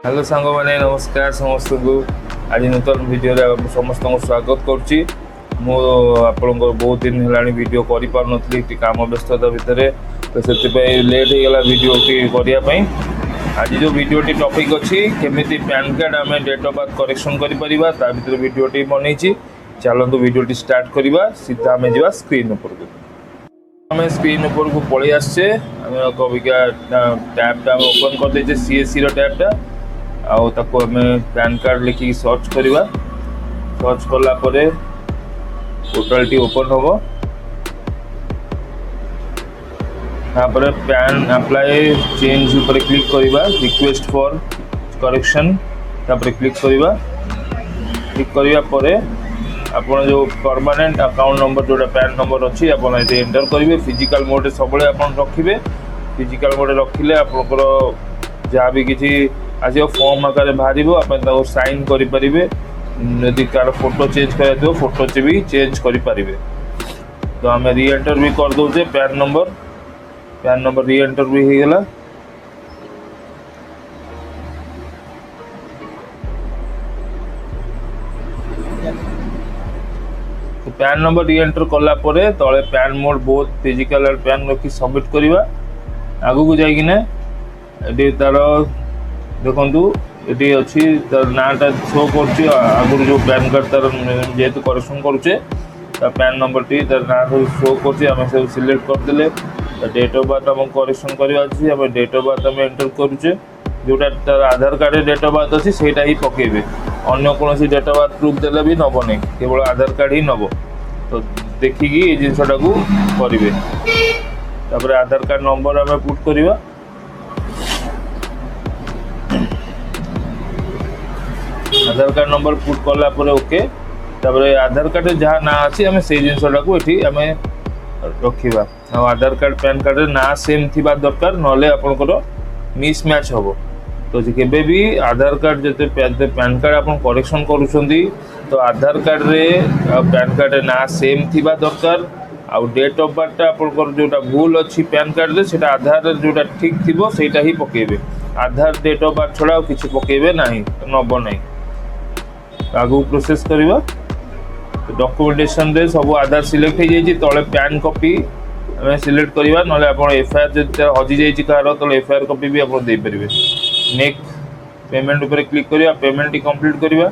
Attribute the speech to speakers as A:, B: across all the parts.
A: Hello सांग मैंने नमस्कार समस्त को आज नूतन वीडियो समस्त स्वागत करुच्ची आपण बहुत दिन है वीडियो कर पार्टी कम व्यस्तता भितर तो से लेट हो गला वीडियो करने आज जो वीडियो टॉपिक अच्छी केमी पैन कार्ड आम डेट ऑफ बर्थ करेक्शन कर वीडियो बनई चलतु वीडियो स्टार्ट करवा सीधा आम जा स्क्रीन उपर आम स्क्रीन उपर को पलि आसचे कविका टैबटा ओपन कर दे सीएससी टैबटा आउ ताको हमें पैन कार्ड लिखिक सर्च करवा सर्च कला पोर्टाल ओपन हम यहाँ पैन अप्लाई चेंज ऊपर क्लिक करवा रिक्वेस्ट फॉर करेक्शन क्लिक करवा क्लिक करने आपन जो परमानेंट अकाउंट नंबर जोटा पैन नंबर अच्छी आप एंटर करेंगे फिजिकल मोड सब रखिए फिजिकल मोड रखिले आपंकर जहाँ भी किसी आज फॉर्म आकार बाहर आप साइन करेंगे यदि कार फोटो चेंज कर फोटो से भी चेंज करें तो आम री एंटर भी कर दौचे पैन नंबर री एंटर भी हो गला तो पैन नंबर री एंटर कला तले पैन मोड बहुत फिजिकल और पैन रखी सबमिट करवा आगू को जाइकिना ये तार देखु ये अच्छी तार नाटा शो कर आगुरी जो पैन कार्ड तार जेहेतु करेक्शन करुचे पैन नंबर टी तार ना शो कर सब सिलेक्ट करदे डेट ऑफ बर्थ आम करेक्शन करवा डेट ऑफ बर्थ आम एंटर करुचे जोटा तार आधार कार्ड डेट ऑफ बर्थ अच्छी से ही पकेबे अन्य कौन डेट ऑफ बर्थ प्रूफ देले भी नब नहीं केवल आधार कार्ड ही नब तो देखिकी ये जिनसटा को करेंगे तापर आधार कार्ड नंबर आम पुट करवा आधार कार्ड नंबर पुट कला ओके तापर आधार कार्ड जहाँ ना अच्छी आम से जिनसटा को ये आम रखा आधार कार्ड पैन कार्ड ना सेम थी दरकार ना आपंकर मिसमैच हम तो केबे भी आधार कार्ड जो पैन कार्ड आप करेक्शन करुँच तो आधार कार्ड रे पैन कार्ड ना सेम थी दरकार आउ डेट ऑफ बर्थ आपंकर जोटा भूल अच्छी पैन कार्ड से आधार जोटा ठीक थी सेटा ही पकेबे आधार डेट ऑफ बर्थ छड़ा किसी पकेबे ना नब ना आगू प्रोसेस करवा डॉक्यूमेंटेशन रे सब आधार सिलेक्ट हो जाए तले पैन कॉपी आम सिलेक्ट करवा ना एफआईआर जो हजि जाइए कहार तो एफआईआर कॉपी भी आप पारे नेक्स्ट पेमेंट ऊपर क्लिक करवा पेमेंट कंप्लीट करवा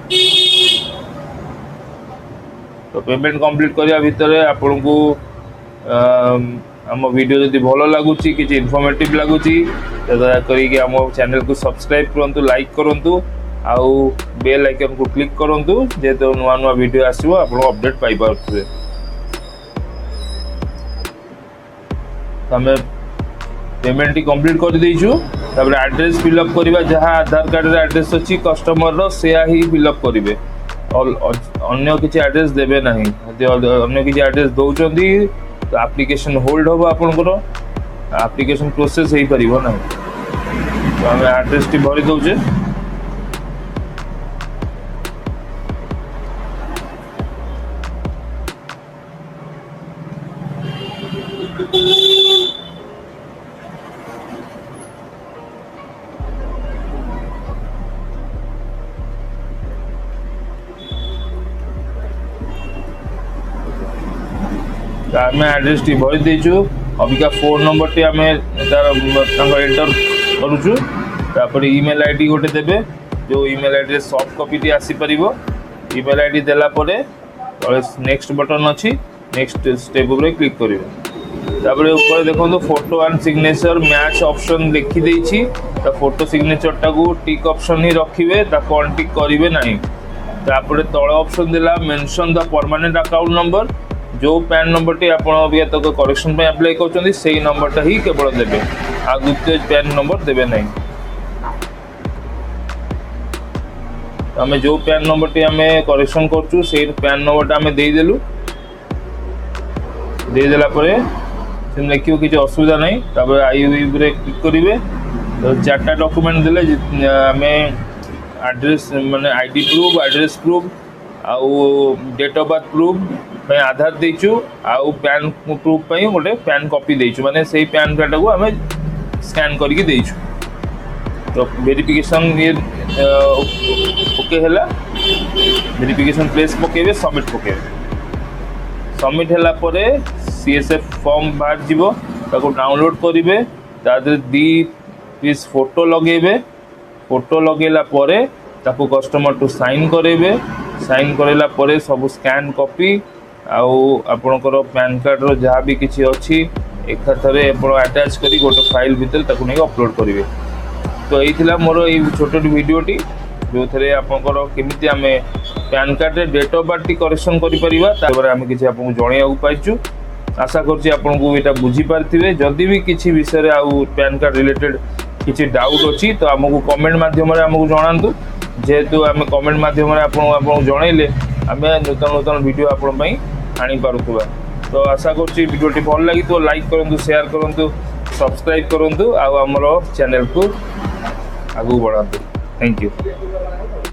A: तो पेमेंट कंप्लीट करवा भितर आपन को आम वीडियो जब भल लगुच कि इनफॉर्मेटिव लगुच तो दया करी आम चैनल को सब्सक्राइब करूँ लाइक करूँ आउ बेल आइकन को क्लिक करूँ जेहेतु नुआ नुआ वीडियो आसो आप अपडेट पाई पारे आम पेमेंट कंप्लीट कर देचु एड्रेस फिलअप करवा जहाँ आधार कार्ड एड्रेस अच्छी कस्टमर से ही फिलअप करेंगे अन्य किसी एड्रेस देवे ना अन्य किसी एड्रेस दौरान तो एप्लिकेशन होल्ड हम आपंकर एप्लिकेशन प्रोसेस हो पार ना तो आम एड्रेस टी भरी दौचे आम एड्रेस टी भरी देचु अबिका फोन नंबर टी आम तार एंटर करुचु ईमेल आईडी गोटे देबे जो email ID soft copy T आसी परिबो ईमेल आईडी देला परे नेक्स्ट बटन अच्छी नेक्स्ट स्टेप ऊपर क्लिक करिवे तापर ऊपर देखो photo and signature match option लिखि देछि तो फोटो सिग्नेचर टा को टिक ऑप्शन ही रखिवे ताको अनटिक करिवे नाही तापर तळ ऑप्शन देला mention the permanent account number जो पैन नंबर टी आप तक करेक्शन अप्लाई कर से नंबरटा ही केवल देवे आ द्वितीय पैन नंबर देवे ना आम जो पैन नंबर टी आम करेक्शन करूँ से पैन नंबरटा आम देदेलु देदेला देखिए किसी असुविधा नहीं तापर आई क्लिक करेंगे तो चार्टा डॉक्यूमेंट देले आम एड्रेस माने आईडी प्रूफ एड्रेस प्रूफ आउ डेट ऑफ बर्थ प्रूफ आधार देचु आउ पैन प्रूफ गोटे पैन कॉपी देचु माने से पैन कार्ड को आम स्कैन करके देचु तो वेरिफिकेशन ये ओके है, वेरिफिकेशन प्लेस पकेबे, सबमिट पकेबे। सबमिट है CSF फॉर्म बाहर जीवो, ताको डाउनलोड करेंगे, तादे 2 पीस फोटो लगेबे। फोटो लगेला परे ताको कस्टमर टू साइन करेंगे। साइन करेला परे सब स्कैन कॉपी आउ आपणकर पैन कार्ड रो जहाँ भी किसी अच्छी एकाथरे अटैच करी गोटे फाइल भितर ताको नहीं अपलोड करेंगे। तो यही मोर ये छोट वीडियोटी जो थे आपंकर केमी आम पैन कार्ड रे डेट ऑफ बर्थ करेक्शन कर आम कि आपको जनइया पाइचु। आशा करछि आपको यहाँ बुझीपारे। जदि भी किसी विषय आउ पैन कार्ड रिलेटेड किसी डाउट अच्छी तो आमको कमेंट माध्यम आमको जनातु, जेहेतु आम कमेंट माध्यम आपको जनइले आम नूतन नूतन वीडियो आपण आनी पारुथुबा। तो आशा करछि वीडियोटी भल लगी तो लाइक करंतु, शेयर करंतु, सब्सक्राइब करंतु, आउ हमर चैनल को आगू बढ़ातु। Thank you.